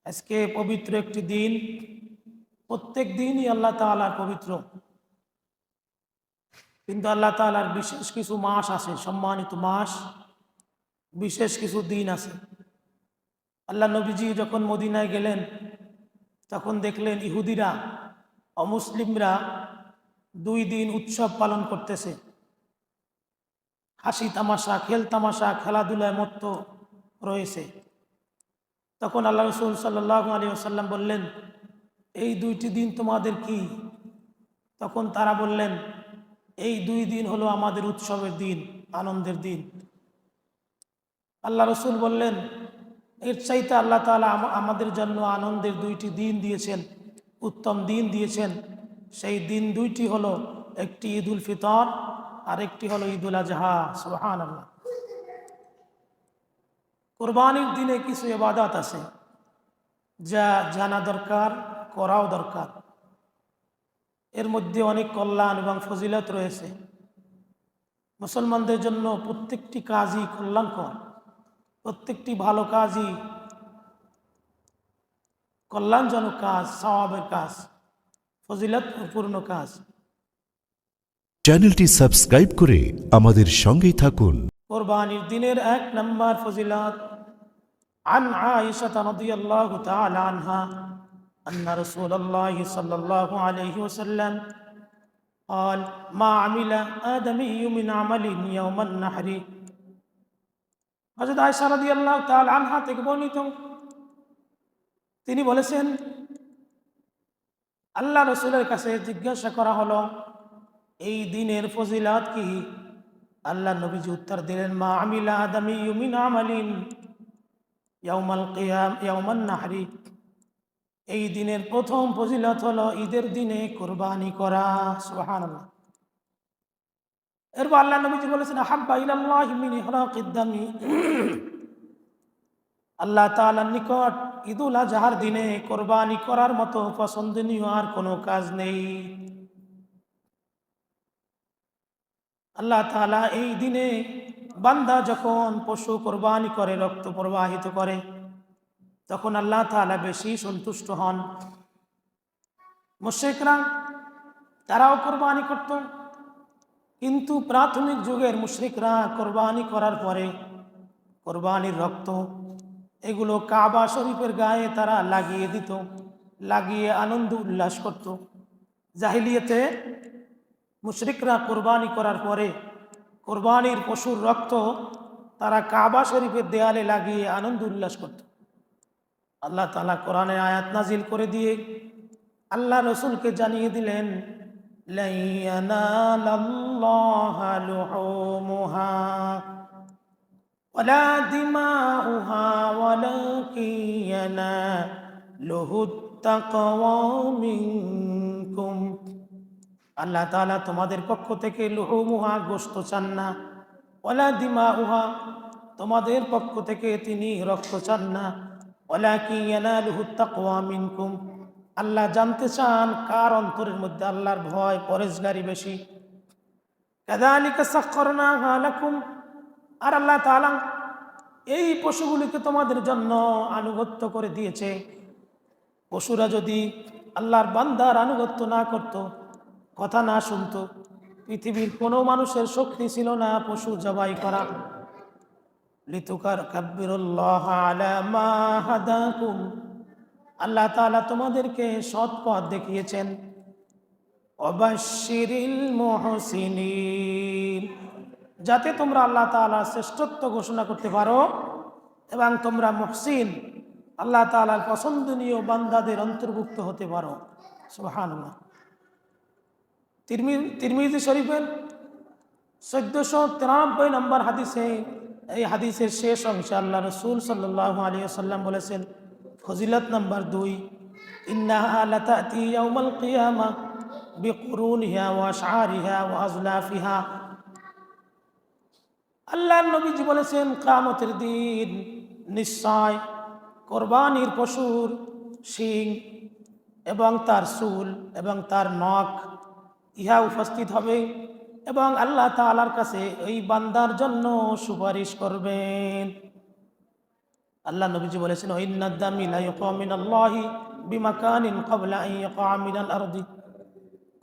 আজকে পবিত্র একটি দিন। প্রত্যেক দিনই আল্লাহ তাআলার পবিত্র, কিন্তু আল্লাহ তাআলার বিশেষ কিছু মাস আছে, সম্মানিত মাস, বিশেষ কিছু দিন আছে। আল্লাহ নবীজি যখন মদিনায় গেলেন তখন দেখলেন ইহুদিরা, অমুসলিমরা 2 দিন উৎসব পালন করতেছে, হাসি তামাশা, খেল তামাশা, খেলাধুলায় মত্ত রয়েছে। তখন আল্লাহ রসুল সাল্লাল্লাহু আলাইহি ওয়াসাল্লাম বললেন, এই 2টি দিন তোমাদের কি? তখন তারা বললেন, এই 2 দিন হলো আমাদের উৎসবের দিন, আনন্দের দিন। আল্লাহ রসুল বললেন, এর চাইতে আল্লাহ তাআলা আমাদের জন্য আনন্দের 2টি দিন দিয়েছেন, উত্তম দিন দিয়েছেন। সেই দিন 2টি হলো, একটি ঈদুল ফিতর আর একটি হলো ঈদুল আজহা। সুবহানাল্লাহ। কোরবানির দিনে কিছু ইবাদত আছে যা জানা দরকার, করাও দরকার। এর মধ্যে অনেক কল্যাণ এবং ফজিলত রয়েছে। মুসলমানদের জন্য প্রত্যেকটি কাজই কল্যাণকর, প্রত্যেকটি ভালো কাজই কল্যাণজনক কাজ, সওয়াবের কাজ, ফজিলতপূর্ণ কাজ। চ্যানেলটি সাবস্ক্রাইব করে আমাদের সঙ্গেই থাকুন। কোরবানির দিনের 1 নম্বর ফজিলত, আন আয়েশা রাদিয়াল্লাহু তাআলা আনহা আন্না রাসূলুল্লাহ সাল্লাল্লাহু আলাইহি ওয়াসাল্লাম قال ما عمل آدمي من عمل يوم النحر। হযরত আয়েশা রাদিয়াল্লাহু তাআলা আনহা থেকে বর্ণিত, তিনি বলেছেন, আল্লাহ রসুলের কাছে জিজ্ঞাসা করা হলো, এই দিনের ফজিলত কি? আল্লাহ নবীজি উত্তর দিলেন, মা আমিলা আদামি মিন আমালিন ইয়াউমাল কিয়াম ইয়াউমান নাহরি। এই দিনের প্রথম ফজিলত হলো ঈদের দিনে কুরবানি করা। সুবহানাল্লাহ। এরপর আল্লাহ নবীজি বলেছেন, আহাব্বা ইলাল্লাহি মিন ইহরাকিদ দামি। আল্লাহ তাআলার নিকট ঈদুল আজহার দিনে কোরবানি করার মতো পছন্দনীয় আর কোনো কাজ নেই। আল্লাহ তাআলা এই দিনে বান্দা যখন পশু কোরবানি করে, রক্ত প্রবাহিত করে, তখন আল্লাহ তাআলা বেশি সন্তুষ্ট হন। মুশরিকরা তারাও কোরবানি করত, কিন্তু প্রাথমিক যুগের মুশরিকরা কোরবানি করার পরে কোরবানির রক্ত এগুলো কাবা শরীফের গায়ে তারা লাগিয়ে দিত, লাগিয়ে আনন্দ উল্লাস করত। জাহিলিয়াতে মুশরিকরা কোরবানি করার পরে কোরবানির পশুর রক্ত তারা কাবা শরীফের দেয়ালে লাগিয়ে আনন্দ উল্লাস করত। আল্লাহ তাআলা কোরআনে আয়াত নাজিল করে দিয়ে আল্লাহ রসুলকে জানিয়ে দিলেন, লা ইয়ানালাল্লাহা লুহুমুহা ওয়ালা দিমাউহা ওয়ালাকিন ইয়ানালুহুত তাকওয়া মিনকুম। আল্লাহ তাআলা তোমাদের পক্ষ থেকে লুহুমুহা, গোশত চান না, ওয়ালা দিমাউহা, তোমাদের পক্ষ থেকে তিনি রক্ত চান না, ওয়ালাকিন ইয়ানালুহুত তাকওয়া মিনকুম, আল্লাহ জানতে চান কার অন্তরের মধ্যে আল্লাহর ভয়, পরহেজগারি বেশি। কাযালিকা সাখখারনাহা লাকুম, আর আল্লাহ তাআলা এই পশুগুলিকে তোমাদের জন্য আনুগত্য করে দিয়েছে। পশুরা যদি আল্লাহর বান্দার আনুগত্য না করত, কথা না শুনতো, পৃথিবীর কোনো মানুষের শক্তি ছিল না পশু জবাই করা। লিতুকার কাব্বিরুল্লাহ আলা মা হাদাকুম, আল্লাহ তাআলা তোমাদেরকে সৎ পথ দেখিয়েছেন। ওয়াবাশশিরিল মুহসিনিন, যাতে তোমরা আল্লাহ তাআলার শ্রেষ্ঠত্ব ঘোষণা করতে পারো এবং তোমরা মুহসিন, আল্লাহ তাআলার পছন্দনীয় বান্দাদের অন্তর্ভুক্ত হতে পারো। সুবহানাল্লাহ। তিরমিজি শরীফের 1493 নম্বর হাদিসে, এই হাদিসের শেষ অংশে আল্লাহ রসুল সাল্লাল্লাহু আলাইহি ওয়াসাল্লাম বলেছেন, ফজিলত নাম্বার 2, ইন্নাহা লাতাতি ইয়াউমাল কিয়ামাহ বিকুরুনিহা ওয়া আশআরিহা ওয়া আজলাফিহা। আল্লাহর নবীজি বলেছেন, কিয়ামতের দিন নিশ্চয় কোরবানির পশুর শিং এবং তার চুল এবং তার নখ ইহা উপস্থিত হবে এবং আল্লাহ তাআলার কাছে এই বান্দার জন্য সুপারিশ করবেন। আল্লাহ নবীজি বলেছেন ইন্নাদ দামি লা ইয়াকা মিনাল্লাহি বিমাকানিন ক্বাবলা আন ইয়াকা মিনাল আরদি।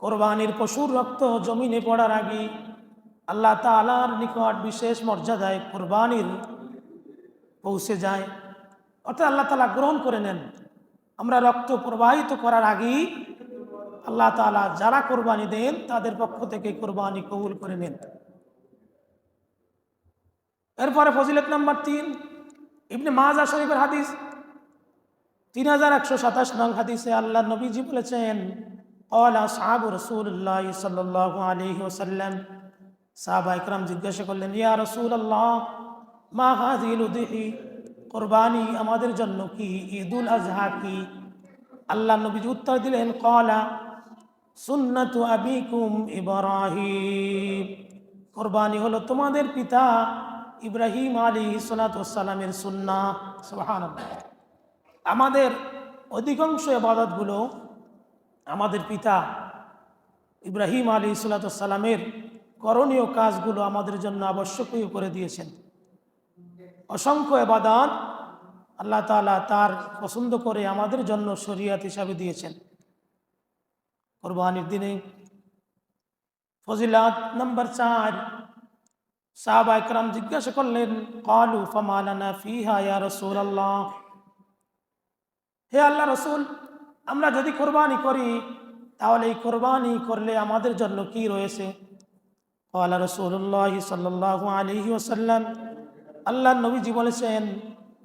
কোরবানির পশুর রক্ত জমিনে পড়ার আগে আল্লাহ তাআলার নিকট বিশেষ মর্যাদায় কোরবানির পৌঁছে যায়, অর্থাৎ আল্লাহ তাআলা গ্রহণ করে নেন। আমরা রক্ত প্রবাহিত করার আগেই আল্লাহ তাআলা যারা কোরবানি দেন তাদের পক্ষ থেকে কোরবানি কবুল করে নেন। এরপরে ফজিলত নাম্বার 3, ইবনে মাজা শরীফের হাদিস 3127 নং হাদিসে আল্লাহ নবীজি বলেছেন ক্বালা আসহাবু রাসূলুল্লাহ সাল্লাল্লাহু আলাইহি ওয়াসাল্লাম, সাহাবায়ে কেরাম জিজ্ঞাসা করলেন ইয়া রাসূলুল্লাহ মা হাযিহিল উযহি, কুরবানি আমাদের জন্য কি, ঈদুল আজহা কি? আল্লাহ নবীজি উত্তর দিলেন ক্বালা সুন্নাতু আবিকুম ইব্রাহিম, কুরবানি হলো তোমাদের পিতা ইব্রাহিম আলাইহিস সালাতু ওয়াস সালামের সুন্নাহ। সুবহানাল্লাহ। আমাদের অধিকাংশ ইবাদতগুলো আমাদের পিতা ইব্রাহিম আলাইহিস সালাতু ওয়াস সালামের করণীয় কাজগুলো আমাদের জন্য আবশ্যকীয় করে দিয়েছেন। অসংখ্য ইবাদত আল্লাহ তাআলা তার পছন্দ করে আমাদের জন্য শরীয়ত হিসাবে দিয়েছেন। কুরবানির দিনে ফজিলত নাম্বার 4, সাহাবায়ে কেরাম জিজ্ঞাসা করলেন ক্বালু ফামা লানা ফিহা ইয়া রাসূলুল্লাহ, হে আল্লাহ রাসূল, আমরা যদি কোরবানি করি তাহলে এই কোরবানি করলে আমাদের জন্য কি রয়েছে? ক্বালা রাসূলুল্লাহ সাল্লাল্লাহু আলাইহি ওয়াসাল্লাম, আল্লাহ নবীজি বলেছেন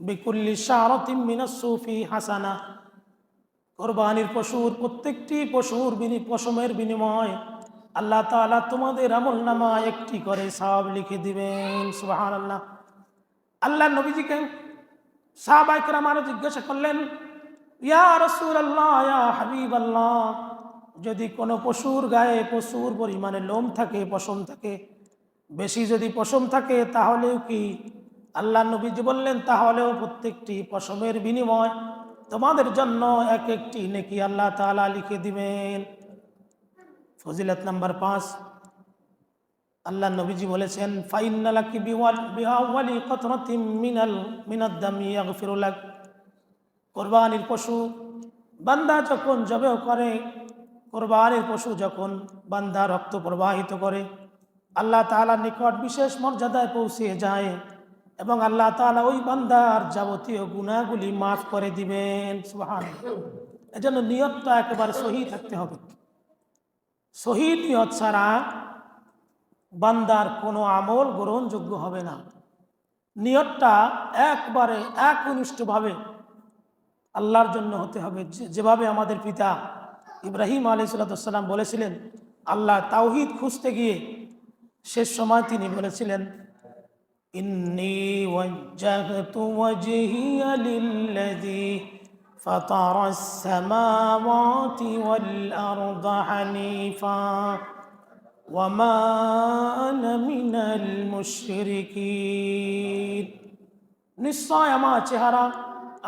বিকুল্লি শারাতিন মিনাস সুফি হাসানা, কোরবানির পশুর প্রত্যেকটি পশমের বিনিময় আল্লাহ তাআলা তোমাদের আমলনামা একটি করে সওয়াব লিখে দিবেন। সুবহানাল্লাহ। আল্লাহ নবীজিকে সাহাবায়ে কেরাম আরো জিজ্ঞাসা করলেন ইয়া রাসূলুল্লাহ ইয়া হাবিবাল্লাহ, যদি কোনো পশুর গায়ে প্রচুর পরিমাণে লোম থাকে, পশম থাকে, বেশি যদি পশম থাকে তাহলেও কি? আল্লাহ নবীজি বললেন তাহলেও প্রত্যেকটি পশমের বিনিময় তোমাদের জন্য এক একটি নেকি আল্লাহ তাআলা লিখে দিবেন। ফজিলত নাম্বার 5, আল্লাহ নবীজি বলেছেন ফাইন্না লাকি বিআওয়ালি কতরাতিন মিনাদ দামি ইয়াগফিরু লাক, কোরবানির পশু বান্দা যখন জবেহ করে, কোরবানির পশু যখন বান্দা রক্ত প্রবাহিত করে আল্লাহ তাআলার নিকট বিশেষ মর্যাদায় পৌঁছে যায় এবং আল্লাহ তাআলা ওই বান্দার যাবতীয় গুনাহগুলি মাফ করে দিবেন। সুবহানাল্লাহ। এজন্য নিয়তটা একেবারে সহি থাকতে হবে। সহি নিয়ত ছাড়া বান্দার কোনো আমল গ্রহণযোগ্য হবে না। নিয়তটা একবারে একনিষ্ঠভাবে আল্লাহর জন্য হতে হবে, যেভাবে আমাদের পিতা ইব্রাহিম আলাইহিস সালাম বলেছিলেন। আল্লাহ তাওহীদ খুঁজতে গিয়ে শেষ সময় তিনি বলেছিলেন ইন্নী ওয়াজ্জাহতু ওয়াজহিয়া লিল্লাযী ফাতারাস সামাওয়াতি ওয়াল আরদা হানিফা ওয়া মা আনা মিনাল মুশরিকিন, নিশ্চয় আমার চেহারা,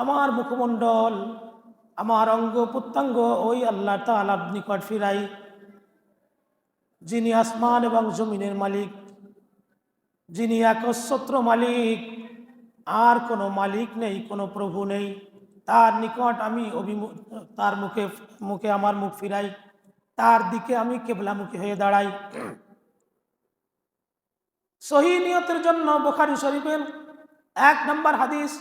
আমার মুখমণ্ডল, আমার অঙ্গ প্রত্যঙ্গ ওই আল্লাহ তাআলার নিকট ফিরাই, যিনি আসমান এবং জমিনের মালিক, যিনি একচ্ছত্র মালিক, আর কোনো মালিক নেই, কোনো প্রভু নেই। তার নিকট আমি তার মুখে আমার মুখ ফিরাই, তার দিকে আমি কিবলামুখী হয়ে দাঁড়াই। সহিহ নিয়তের জন্য বুখারী শরীফের 1 নম্বর হাদিস,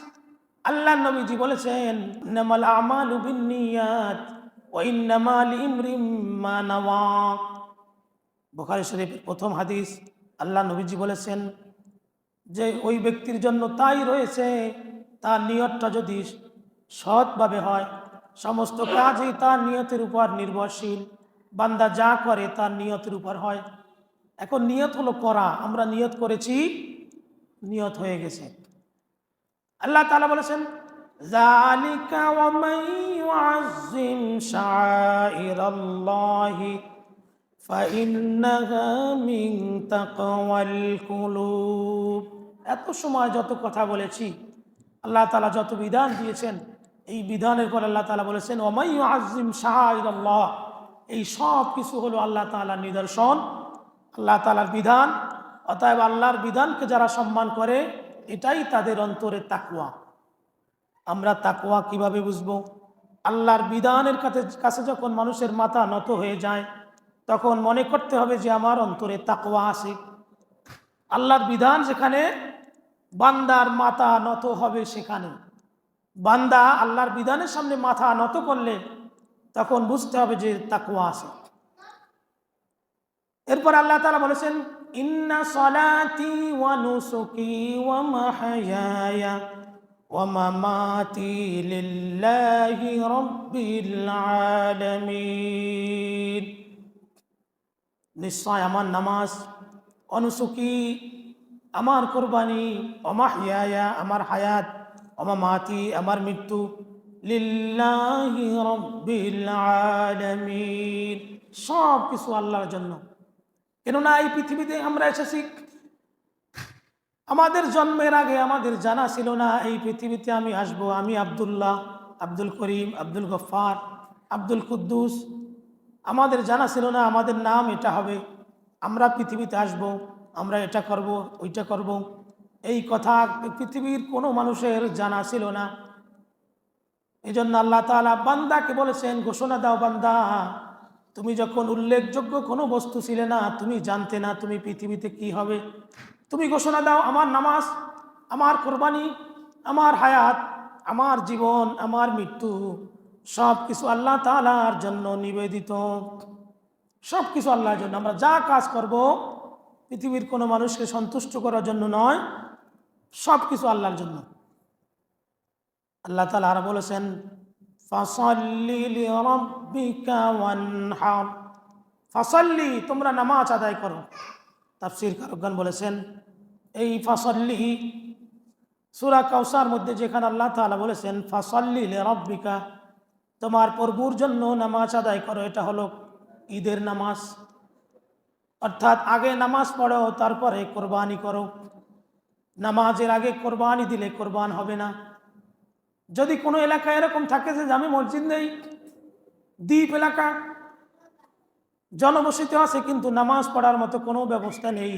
আল্লাহ নবীজি বলেছেন ইন্নামাল আমালু বিন্নিয়াত ওয়া ইন্নামা লিইমরিম মা নাওয়া। বুখারী শরীফের প্রথম হাদিস, আল্লাহ নবীজি বলেছেন যে ওই ব্যক্তির জন্য তাই রয়েছে তার নিয়তটা যদি সৎভাবে হয়, সমস্ত কাজই তার নিয়তের উপর নির্ভরশীল। বান্দা যা করে তার নিয়তের উপর হয়। এখন নিয়ত হলো করা, আমরা নিয়ত করেছি, নিয়ত হয়ে গেছে। আল্লাহ তাআলা বলেছেন যালিকা ওয়া মান ইউআযযিম শাআইরাল্লাহি ফাইন্নাহা মিন তাকওয়াল কুলুব। এত সময় যত কথা বলেছি, আল্লাহ তাআলা যত বিধান দিয়েছেন, এই বিধানের পর আল্লাহ তাআলা বলেছেন ওয়া মান ইউআযযিম শাআইরাল্লাহ, এই সব কিছু হলো আল্লাহ তাআলার নিদর্শন, আল্লাহ তাআলার বিধান। অতএব আল্লাহর বিধানকে যারা সম্মান করে এটাই তাদের অন্তরে তাকওয়া। আমরা তাকওয়া কিভাবে বুঝবো? আল্লাহর বিধানের কাছে যখন মানুষের মাথা নত হয়ে যায়, তখন মনে করতে হবে যে আমার অন্তরে তাকওয়া আছে। আল্লাহর বিধান যেখানে, বান্দার মাথা নত হবে সেখানে। বান্দা আল্লাহর বিধানের সামনে মাথা নত করলে তখন বুঝতে হবে যে তাকওয়া আছে। এরপর আল্লাহ তাআলা বলেছেন, ইন্না সলাতি ওয়া নুসুকি ওয়া মাহইয়ায়া ওয়া মামাতি লিল্লাহি রাব্বিল আলামিন। নিশ্চয় আমার নামাজ, অনুসুকি আমার কোরবানি, অমাহিয়া আমার হায়াত, অমামাতি আমার মৃত্যু, লিল্লাহি রাব্বিল আলামিন, সব কিছু আল্লাহর জন্য। কেননা এই পৃথিবীতে আমরা এসেছি, আমাদের জন্মের আগে আমাদের জানা ছিল না এই পৃথিবীতে আমি আসবো। আমি আব্দুল্লাহ, আব্দুল করিম, আব্দুল গফফার, আব্দুল কুদ্দুস, আমাদের জানা ছিল না আমাদের নাম এটা হবে, আমরা পৃথিবীতে আসব, আমরা এটা করব, ওইটা করব। এই কথা পৃথিবীর কোনো মানুষের জানা ছিল না। এই জন্য আল্লাহ তাআলা বান্দাকে বলেছেন, ঘোষণা দাও বান্দা, তুমি যখন উল্লেখযোগ্য কোনো বস্তু ছিলে না, তুমি জানতে না তুমি পৃথিবীতে কি হবে, তুমি ঘোষণা দাও আমার নামাজ, আমার কোরবানি, আমার হায়াত, আমার জীবন, আমার মৃত্যু সব কিছু আল্লাহ তাআলার জন্য নিবেদিত। সব কিছু আল্লাহর জন্য। আমরা যা কাজ করব পৃথিবীর কোনো মানুষকে সন্তুষ্ট করার জন্য নয়, সব কিছু আল্লাহর জন্য। আল্লাহ তাআলা আর বলেছেন, ফাসাল্লি লিরাব্বিকা ওয়ানহার, ফাসাল্লি তোমরা নামাজ আদায় করো। তাফসীর কারকগণ বলেছেন এই ফাসাল্লি সূরা কাউসার মধ্যে যেখানে আল্লাহ তাআলা বলেছেন ফাসাল্লি লিরাব্বিকা, তোমার প্রভুর জন্য নামাজ আদায় করো, এটা হলো ঈদের নামাজ। অর্থাৎ আগে নামাজ পড়ো তারপরে কোরবানি করো। নামাজের আগে কোরবানি দিলে কোরবান হবে না। যদি কোনো এলাকায় এরকম থাকে যে জামে মসজিদ নেই, দ্বীপ এলাকা, জনবসতি আছে কিন্তু নামাজ পড়ার মতো কোনো ব্যবস্থা নেই,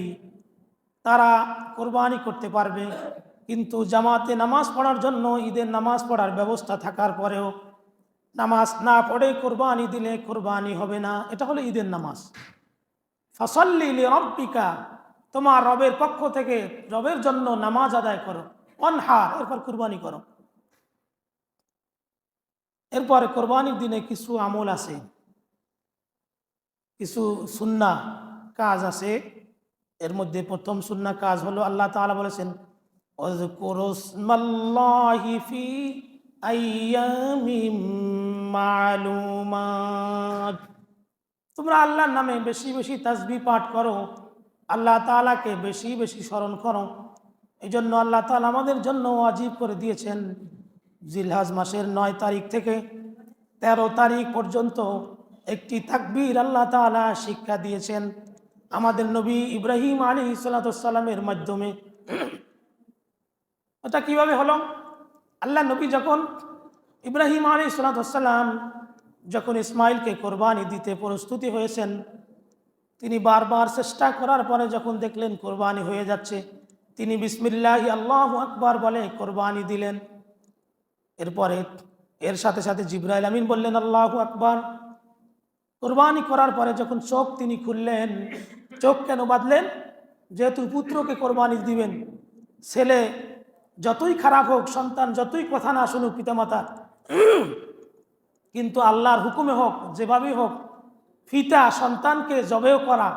তারা কোরবানি করতে পারবে। কিন্তু জামাতে নামাজ পড়ার জন্য ঈদের নামাজ পড়ার ব্যবস্থা থাকার পরেও নামাজ না পড়ে কোরবানি দিলে কোরবানি হবে না। এটা হলো ঈদের নামাজ। ফাসাল্লি লিরাব্বিকা, তোমার রবের পক্ষ থেকে রবের জন্য নামাজ আদায় করো, ওয়ানহার এরপর কোরবানি করো। এরপরে কোরবানির দিনে কিছু আমল আছে, কিছু সুন্নাহ কাজ আছে। এর মধ্যে প্রথম সুন্নাহ কাজ হলো আল্লাহ তাআলা বলেছেন, ওয়াজকুরুসমাল্লাহি ফি আইয়ামিম মালুমাত, তোমরা আল্লাহর নামে বেশি বেশি তাসবিহ পাঠ করো, আল্লাহ তাআলাকে বেশি বেশি স্মরণ করো। এই জন্য আল্লাহ তাআলা আমাদের জন্য ওয়াজিব করে দিয়েছেন জিলহজ মাসের 9 তারিখ থেকে 13 তারিখ পর্যন্ত একটি তাকবীর আল্লাহ তাআলা শিক্ষা দিয়েছেন আমাদের নবী ইব্রাহিম আলাইহিস সালামের মাধ্যমে। এটা কিভাবে হলো? আল্লাহ নবী যখন ইব্রাহিম আলাইহিস সালাম যখন ইসমাইলকে কোরবানি দিতে প্রস্তুতি হয়েছেন, তিনি বারবার চেষ্টা করার পরে যখন দেখলেন কোরবানি হয়ে যাচ্ছে, তিনি বিসমিল্লাহি আল্লাহু আকবার বলে কোরবানি দিলেন। এরপরে এর সাথে সাথে জিবরাইল আমিন বললেন আল্লাহু আকবার। কোরবানি করার পরে যখন চোখ তিনি খুললেন, চোখ কেন বাঁধলেন? যেহেতু পুত্রকে কোরবানি দিবেন, ছেলে যতই খারাপ হোক, সন্তান যতই কথা না শুনুক পিতামাতা, কিন্তু আল্লাহর হুকুমে হোক যেভাবেই হোক, পিতা সন্তানকে জবেহ করা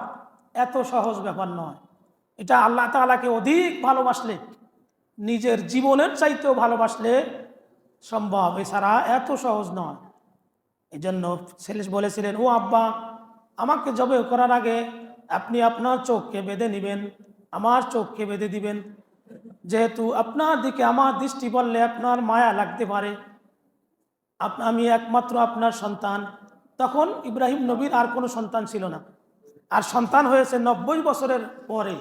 এত সহজ ব্যাপার নয়। এটা আল্লাহ তাআলাকে অধিক ভালোবাসলে, নিজের জীবনের চাইতেও ভালোবাসলে সম্ভব, এছাড়া এত সহজ নয়। এই জন্য ছেলে বলেছিলেন, ও আব্বা, আমাকে জবেহ করার আগে আপনি আপনার চোখকে বেঁধে নেবেন, আমার চোখকে বেঁধে দিবেন, যেহেতু আপনার দিকে আমার দৃষ্টি পড়লে আপনার মায়া লাগতে পারে, আমি একমাত্র আপনার সন্তান। তখন ইব্রাহিম নবীর আর কোনো সন্তান ছিল না, আর সন্তান হয়েছে 90 বছরের পরে।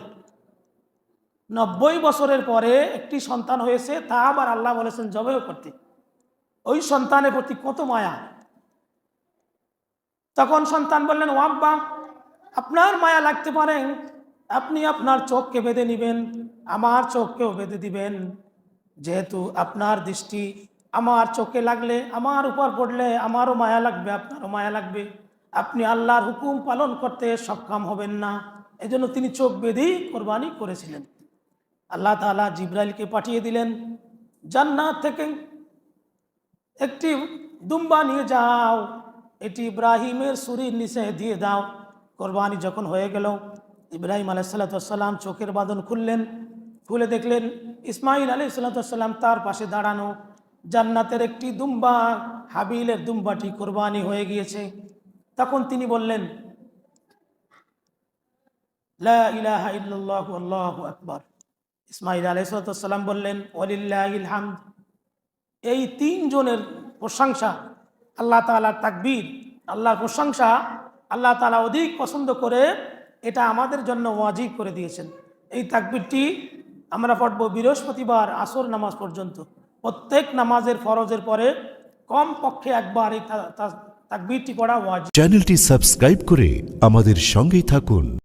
90 বছরের পরে একটি সন্তান হয়েছে, তা আবার আল্লাহ বলেছেন জবেহ করতে। ওই সন্তানের প্রতি কত মায়া। তখন সন্তান বললেন, ও আব্বা, আপনার মায়া লাগতে পারে, আপনি আপনার চোখকে বেঁধে নেবেন, আমার চোখকেও বেঁধে দিবেন, যেহেতু আপনার দৃষ্টি আমার চোখে লাগলে, আমার উপর পড়লে আমারও মায়া লাগবে, আপনারও মায়া লাগবে, আপনি আল্লাহর হুকুম পালন করতে সক্ষম হবেন না। এজন্য তিনি চোখ বেঁধেই কোরবানি করেছিলেন। আল্লাহ তাআলা জিব্রাইলকে পাঠিয়ে দিলেন, জান্নাত থেকে একটি দুম্বা নিয়ে যাও, এটি ইব্রাহিমের ছুরির নিচে দিয়ে দাও। কোরবানি যখন হয়ে গেল, ইব্রাহিম আলাইহিসসালাম চোখের বাঁধন খুললেন, খুলে দেখলেন ইসমাইল আলাইহিসসালাম তার পাশে দাঁড়ানো। জান্নাতের একটি দুম্বা, হাবিলের দুম্বাটি কোরবানি হয়ে গিয়েছে। তখন তিনি বললেন, লা ইলাহা ইল্লাল্লাহু আল্লাহু আকবার। ইসমাইল আলাইহিসসালাম বললেন, ওয়ালিল্লাহিল হামদ। এই তিনজনের প্রশংসা, আল্লাহ তাআলার তাকবীর, আল্লাহর প্রশংসা আল্লাহ তাআলা অধিক পছন্দ করে এটা আমাদের জন্য ওয়াজিব করে দিয়েছেন। এই তাকবীরটি আমরা পড়ব বৃহস্পতিবার আসর নামাজ পর্যন্ত। প্রত্যেক নামাজের ফরজের পরে কম পক্ষে একবার এই তাকবীরটি পড়া ওয়াজিব। চ্যানেলটি সাবস্ক্রাইব করে আমাদের সঙ্গেই থাকুন।